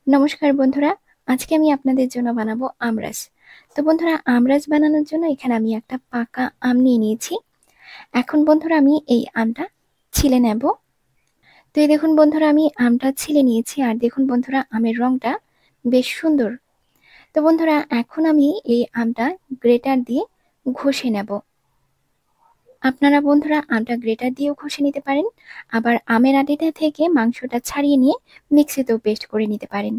নমস্কার বন্ধুরা, আজকে আমি আপনাদের জন্য বানাবো আমরাস। তো বন্ধুরা, আমরাস বানানোর জন্য এখানে আমি একটা পাকা আম নিয়ে নিয়েছি। এখন বন্ধুরা আমি এই আমটা ছিলে নেব। তো এই দেখুন বন্ধুরা, আমি আমটা ছিলে নিয়েছি, আর দেখুন বন্ধুরা আমের রংটা বেশ সুন্দর। তো বন্ধুরা, এখন আমি এই আমটা গ্রেটার দিয়ে ঘষে নেব। আপনারা বন্ধুরা আমটা গ্রেটার দিয়েও ঘষে নিতে পারেন, আবার আমের আটিটা থেকে মাংসটা ছাড়িয়ে নিয়ে মিক্সিতেও পেস্ট করে নিতে পারেন।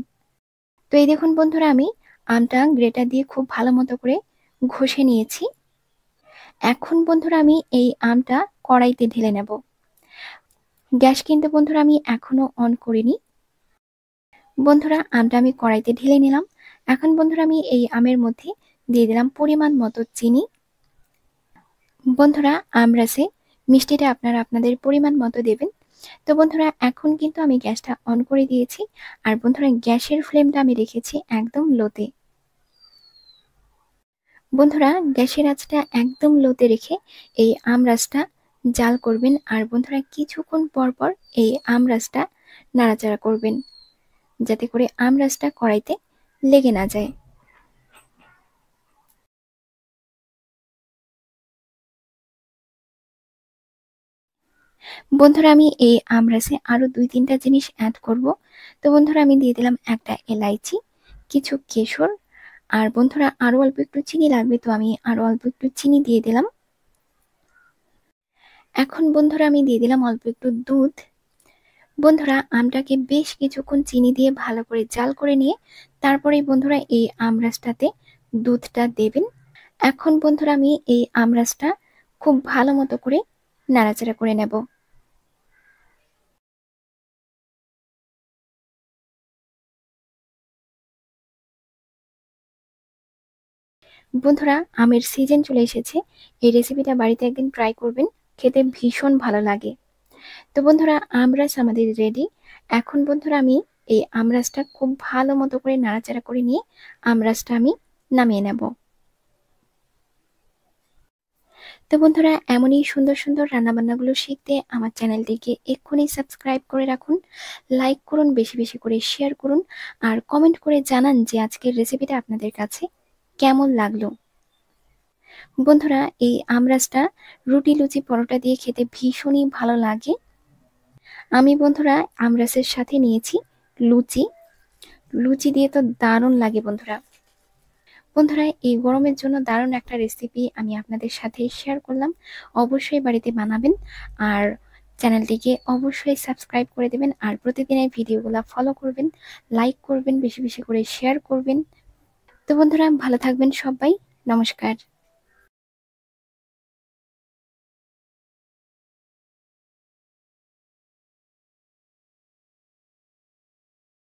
তো এই দেখুন বন্ধুরা, আমি আমটা গ্রেটার দিয়ে খুব ভালো মতো করে ঘষে নিয়েছি। এখন বন্ধুরা আমি এই আমটা কড়াইতে ঢেলে নেব। গ্যাস কিন্তু বন্ধুরা আমি এখনো অন করিনি। বন্ধুরা, আমটা আমি কড়াইতে ঢেলে নিলাম। এখন বন্ধুরা আমি এই আমের মধ্যে দিয়ে দিলাম পরিমাণ মতো চিনি। বন্ধুরা, আমরাসে মিষ্টিটা আপনারা আপনাদের পরিমাণ মতো দেবেন। তো বন্ধুরা, এখন কিন্তু আমি গ্যাসটা অন করে দিয়েছি, আর বন্ধুরা গ্যাসের ফ্লেমটা আমি রেখেছি একদম লোতে। বন্ধুরা, গ্যাসের আঁচটা একদম লোতে রেখে এই আমরাসটা জাল করবেন, আর বন্ধুরা কিছুক্ষণ পর পর এই আমরাসটা নাড়াচাড়া করবেন, যাতে করে আমরাসটা কড়াইতে লেগে না যায়। বন্ধুরা, আমি এই আমরাসে আরো 2-3টা জিনিস অ্যাড করব। তো বন্ধুরা, আমি দিয়ে দিলাম একটা এলাইচি, কিছু কেশর, আর বন্ধুরা আরো অল্প একটু চিনি লাগবে, তো আমি আরো অল্প একটু চিনি দিয়ে দিলাম। এখন বন্ধুরা আমি দিয়ে দিলাম অল্প একটু দুধ। বন্ধুরা, আমটাকে বেশ কিছুক্ষণ চিনি দিয়ে ভালো করে জাল করে নিয়ে তারপরেই বন্ধুরা এই আমরাসটাতে দুধটা দেবেন। এখন বন্ধুরা আমি এই আমরাসটা খুব ভালো মতো করে নাড়াচাড়া করে নেব। বন্ধুরা, আমের সিজন চলে এসেছে, এই রেসিপিটা বাড়িতে একদিন ট্রাই করবেন, খেতে ভীষণ ভালো লাগে। তো বন্ধুরা, আমরাস আমাদের রেডি। এখন বন্ধুরা আমি এই আমরাসটা খুব ভালো মতো করে নাড়াচাড়া করে নিয়ে আমরাসটা আমি নামিয়ে নেব। তো বন্ধুরা, এমনই সুন্দর সুন্দর রান্নাবান্নাগুলো শিখতে আমার চ্যানেলটিকে এক্ষুনি সাবস্ক্রাইব করে রাখুন, লাইক করুন, বেশি বেশি করে শেয়ার করুন, আর কমেন্ট করে জানান যে আজকের রেসিপিটা আপনাদের কাছে কেমন লাগলো। বন্ধুরা, এই আমরাসটা রুটি, লুচি, পরোটা দিয়ে খেতে ভীষণই ভালো লাগে। আমি বন্ধুরা আমরাসের সাথে নিয়েছি লুচি। লুচি দিয়ে তো দারুণ লাগে বন্ধুরা। বন্ধুরা, এই গরমের জন্য দারুণ একটা রেসিপি আমি আপনাদের সাথে শেয়ার করলাম। অবশ্যই বাড়িতে বানাবেন, আর চ্যানেলটিকে অবশ্যই সাবস্ক্রাইব করে দেবেন, আর প্রতিদিনের ভিডিওগুলো ফলো করবেন, লাইক করবেন, বেশি বেশি করে শেয়ার করবেন। তো বন্ধুরা, ভালো থাকবেন সবাই। নমস্কার।